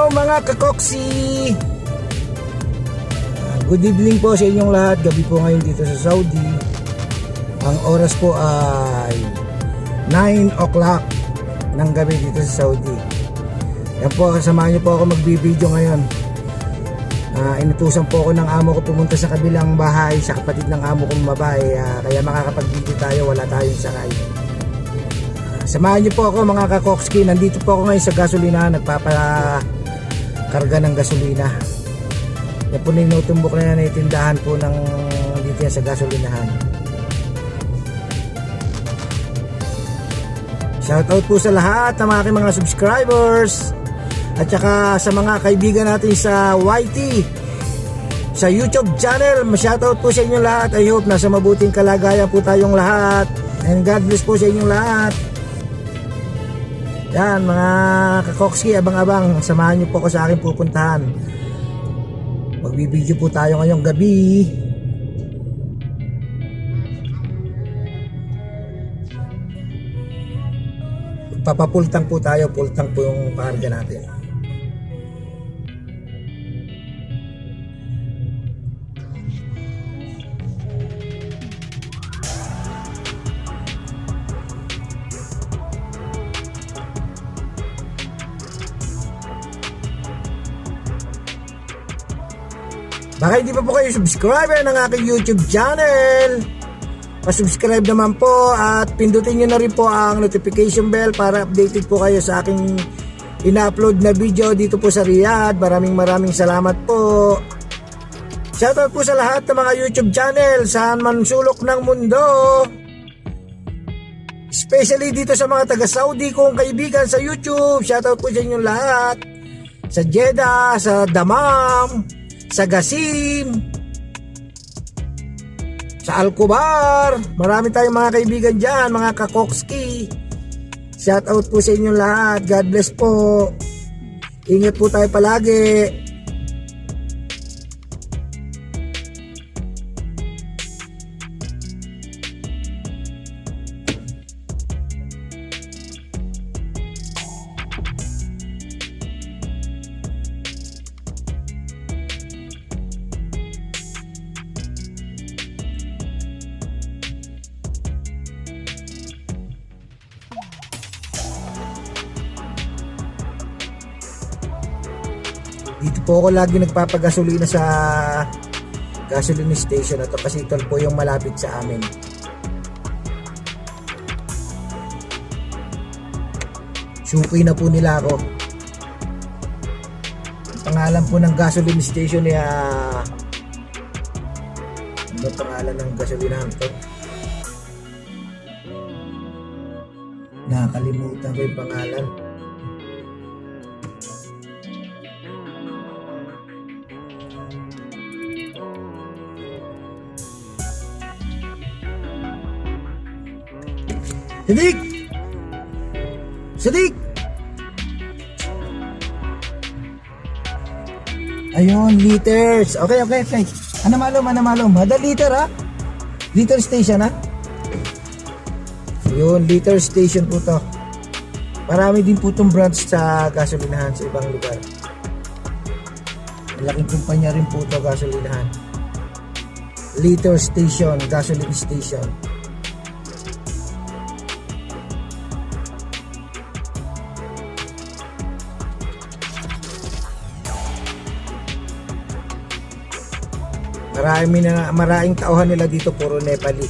mga kakoksi! Good evening po sa inyong lahat. Gabi po ngayon dito sa Saudi. Ang oras po ay 9 o'clock ng gabi dito sa Saudi. Yan po, kasamahan niyo po ako magbibideo ngayon. Inutusan po ako ng amo ko pumunta sa kabilang bahay sa kapatid ng amo kong babae, kaya makakapag-video tayo, wala tayong sakay. Samahan niyo po ako mga kakokski. Nandito po ako ngayon sa gasolina, nagpapakarga ng gasolina. Yan po na inutumbok na yan na itindahan po ng dito yan sa gasolinahan. Shoutout po sa lahat ng aking mga subscribers at saka sa mga kaibigan natin sa YT, sa YouTube channel. Shoutout po sa inyong lahat. I hope nasa mabuting kalagayan po tayong lahat, and God bless po sa inyong lahat. Yan mga kakokski, abang-abang, samahan niyo po ako sa aking pupuntahan. Magbibideo po tayo ngayong gabi. Papapultang po tayo, pultang po yung pakarga natin. Baka hindi pa po kayo subscriber ng aking YouTube channel, pa-subscribe naman po at pindutin nyo na rin po ang notification bell para updated po kayo sa aking ina-upload na video dito po sa Riyadh. Maraming salamat po. Shoutout po sa lahat ng mga YouTube channel saan man sulok ng mundo, especially dito sa mga taga Saudi kong kaibigan sa YouTube. Shoutout po sa inyong lahat, sa Jeddah, sa Dammam, sa Qasim, sa Al-Kubar. Marami tayong mga kaibigan dyan, mga kakokski. Shout out po sa inyong lahat. God bless po. Ingat po tayo palagi. Dito po ako lagi nagpapagasolina sa gasoline station na to kasi ito po yung malapit sa amin. Suki na po nila ako. Ang pangalan po ng gasoline station ay ano pangalan ng gasolinahan to? Nakalimutan ko yung pangalan. Sadik! Sadik! Ayun, liters. Okay. Ano malum. Ada liter ha? Liter station ha? Ayun, liter station po to. Marami din po itong branch sa gasolinahan sa ibang lugar. Malaking kumpanya rin po ito, gasolinahan. Liter station, gasoline station. Maraming tauhan nila dito, puro Nepali.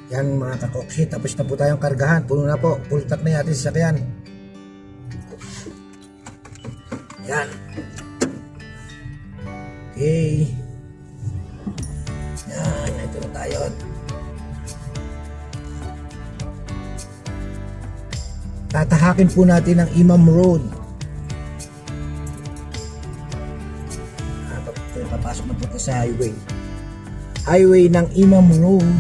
Yan mga kakoksi, tapos na po tayong kargahan. Puno na po, full tank na yung ating sasakyan. Yan. Okay. Yan, ito na tayo. Tatahakin po natin ang Imam Road. Papasok na po ito sa highway. Highway ng Imam Road.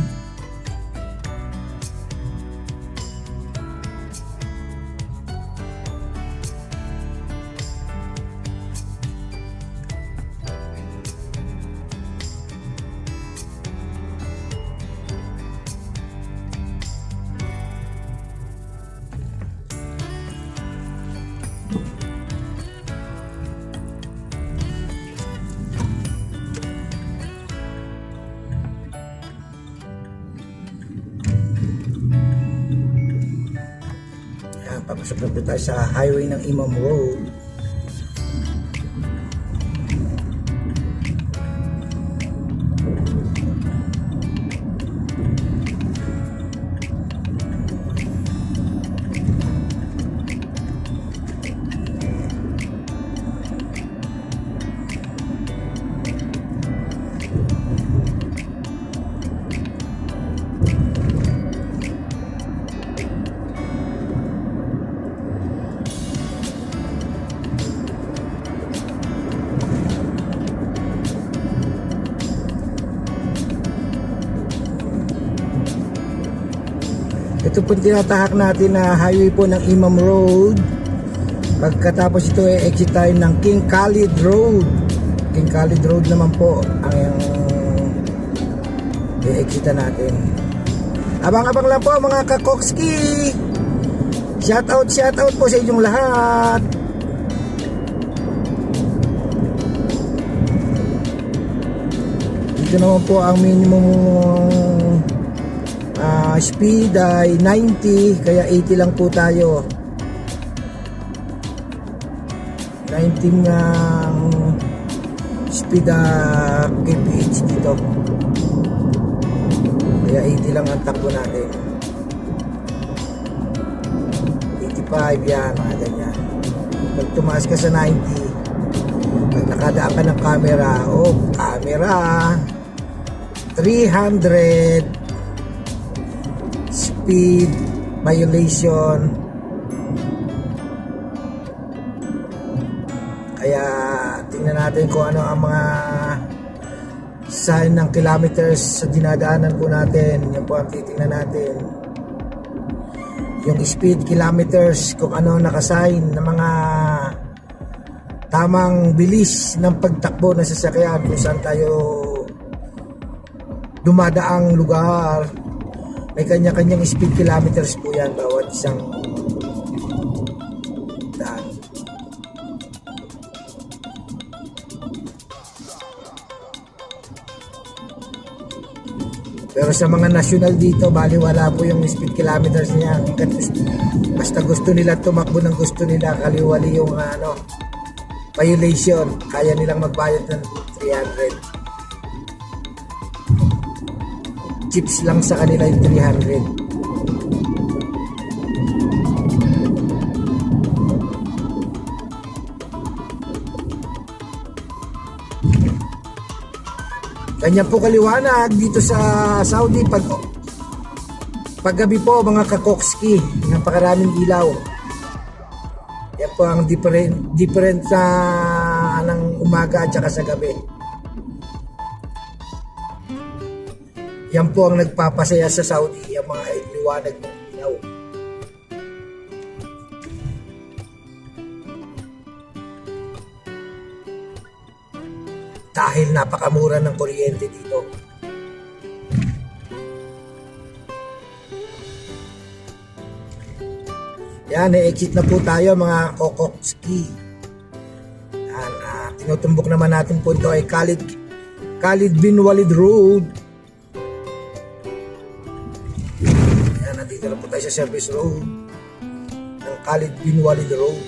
Papasok na po tayo sa highway ng Imam Road. Ito po tinatahak natin na highway po ng Imam Road. Pagkatapos ito ay exit tayo ng King Khalid Road. King Khalid Road naman po ang i-exitan natin. Abang-abang lang po mga kakokski. Shout out po sa inyong lahat. Dito naman po ang minimum speed ay 90, kaya 80 lang po tayo. 19 ng speed kph dito, kaya 80 lang ang takbo natin. 85 yan, mga ganyan. Pag tumaas ka sa 90, pag nakadaan ka ng camera, camera 300 speed violation. Kaya tingnan natin kung ano ang mga sign ng kilometers sa dinadaanan po natin. Yan po ang titingnan natin, yung speed kilometers, kung ano nakasign ng mga tamang bilis ng pagtakbo ng sasakyan, kung saan tayo dumadaang lugar. May kanya-kanyang speed kilometers po yan bawat isang daan. Pero sa mga national dito, baliwala po yung speed kilometers niya. Basta gusto nila tumakbo ng gusto nila, kaliwali yung violation, kaya nilang magbayad ng 300. Chips lang sa kanila yung 300. Ganyan po kaliwanag dito sa Saudi paggabi po mga kakokski, napakaraming ilaw. Yan po ang different ng umaga at saka sa gabi. Yan po ang nagpapasaya sa Saudi, yung mga liwanag ng ilaw. Dahil napakamura ng kuryente dito. Yan, exit na po tayo mga kokokski. Yan, tinutumbok naman natin po ito ay Khalid bin Walid Road. Nandito na po tayo sa service road ng Khalid bin Walid Road.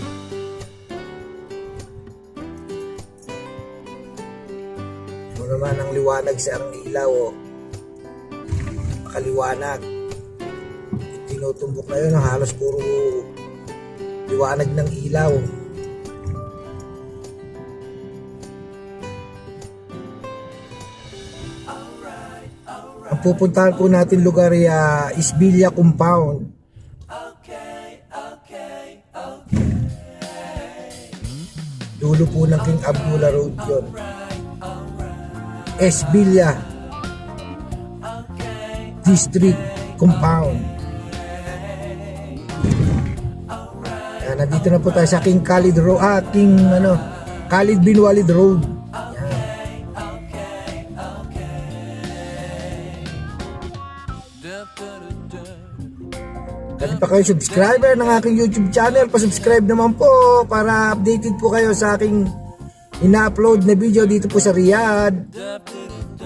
Ito naman ang liwanag sa ang ilaw. napakaliwanag. Yung tinutumbok na yun, halos puro liwanag ng ilaw. Ang pupuntahan po natin lugar ay Isbilia Compound. Dulo po ng King Abdullah Road yun. Isbilia District Compound. Yan, nandito na po tayo sa King Khalid Road, Khalid bin Walid Road. Kung pa kayo subscriber ng aking YouTube channel, pa-subscribe naman po para updated po kayo sa aking ina-upload na video dito po sa Riyadh.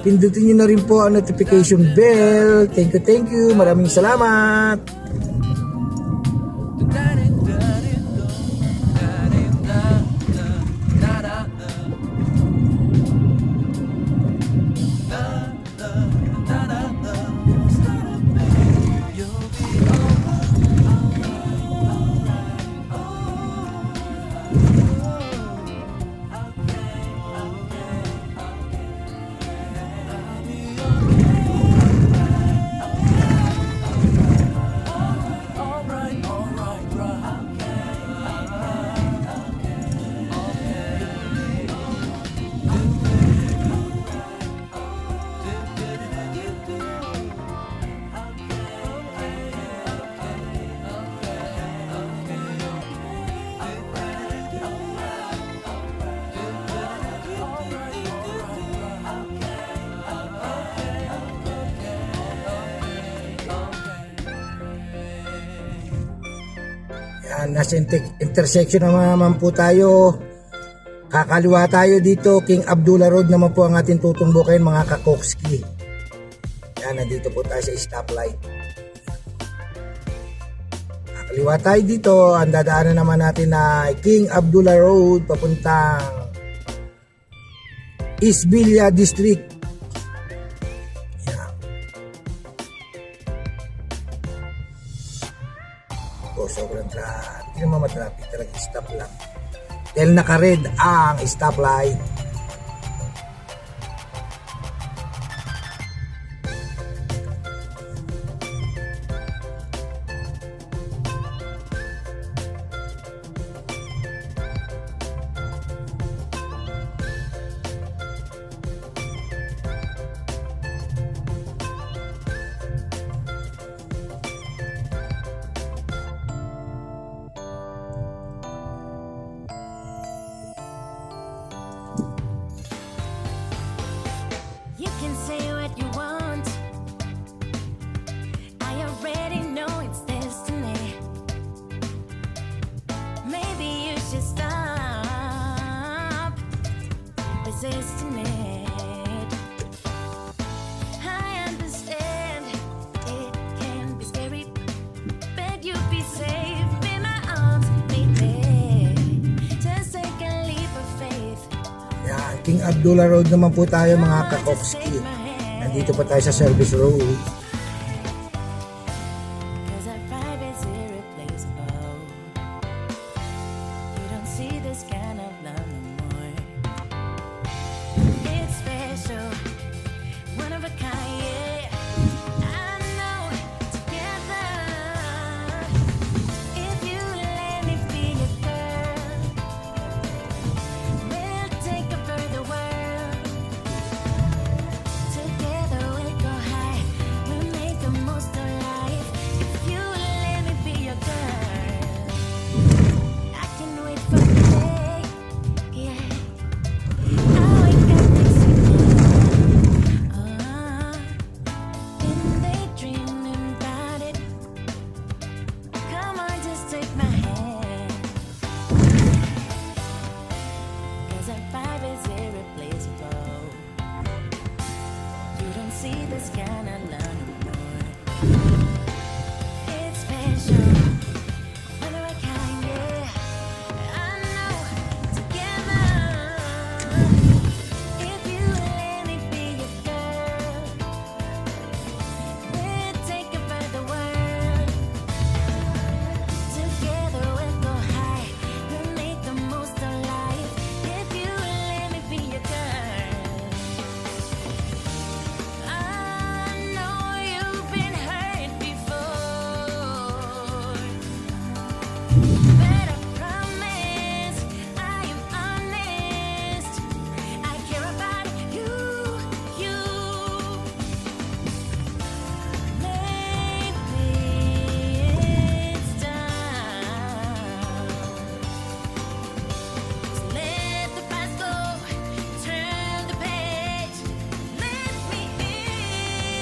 Pindutin nyo na rin po ang notification bell. Thank you. Maraming salamat. Nasa intersection naman po tayo. Kakaliwa tayo dito, King Abdullah Road naman po ang ating tutumbukin, mga kakokski. Yan, nandito po tayo sa stoplight. Kakaliwa tayo dito, ang dadaanan naman natin na King Abdullah Road papuntang Isbilia District. Sobrang traffic. Hindi naman matraffic, talagang stop lang. Dahil naka-red ang stoplight. Resisting it. I understand it can be scary, but you'll be safe in my arms, baby. Just take a leap of faith. Yan, King Abdullah Road naman po tayo, mga kakokski. Nandito pa tayo sa Service Road.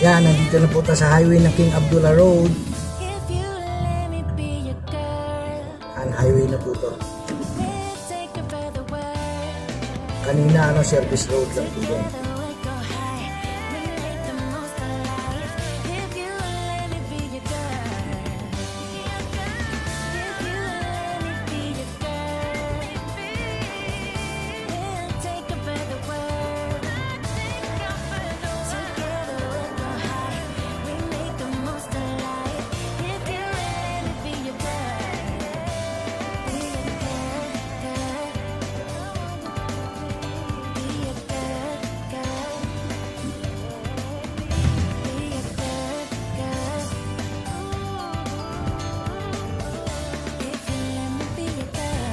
Yan, nandito na po tayo sa highway ng King Abdullah Road. If you let me be your girl, Ang highway na po to. let's take a further world. Kanina service road lang po yun. Together we'll go high. We make the most of life. If you let me be your girl. If you let me be your girl. We'll take a further world. Together we'll go high. We make the most of life. If you let me be your girl. Be your girl, girl. Be a good girl. Be a good girl. If you let me be a girl.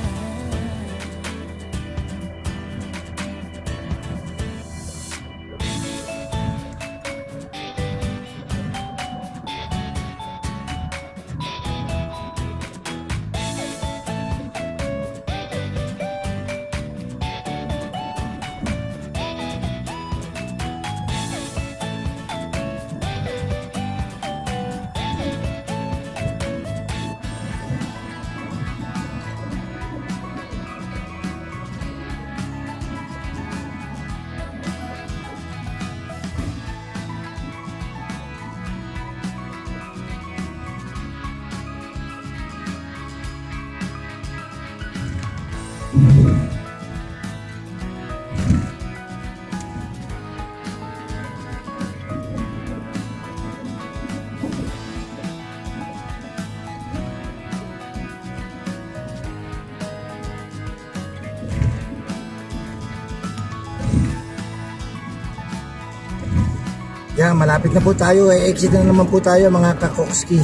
Yan, malapit na po tayo. Exit na naman po tayo mga kakokski.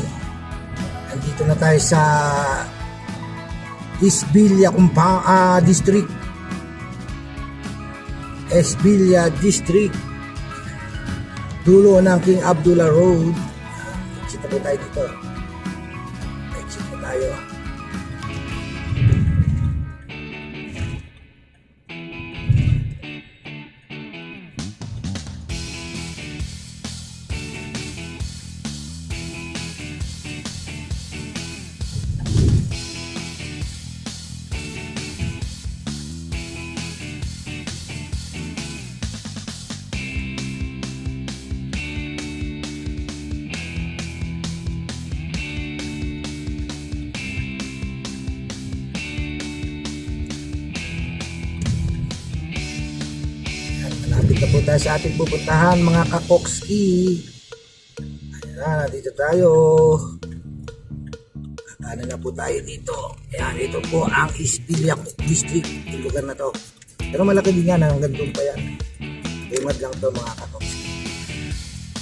Andito na tayo sa Esbilia District. Esbilia District. Dulo ng King Abdullah Road. Exit na po tayo dito. Exit na tayo. Malapit na po tayo sa ating pupuntahan mga kakokski. Ayan na, nandito tayo. Kakanan na po tayo dito. Ayan, ito po ang Esbilia District. Yung lugar na to. Pero malaki din yan, hanggang doon pa yan. Limad lang to mga kakokski.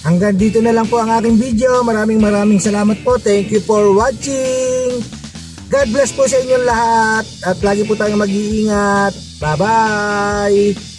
Hanggang dito na lang po ang aking video. Maraming salamat po. Thank you for watching. God bless po sa inyong lahat. At lagi po tayong mag-iingat. Bye-bye.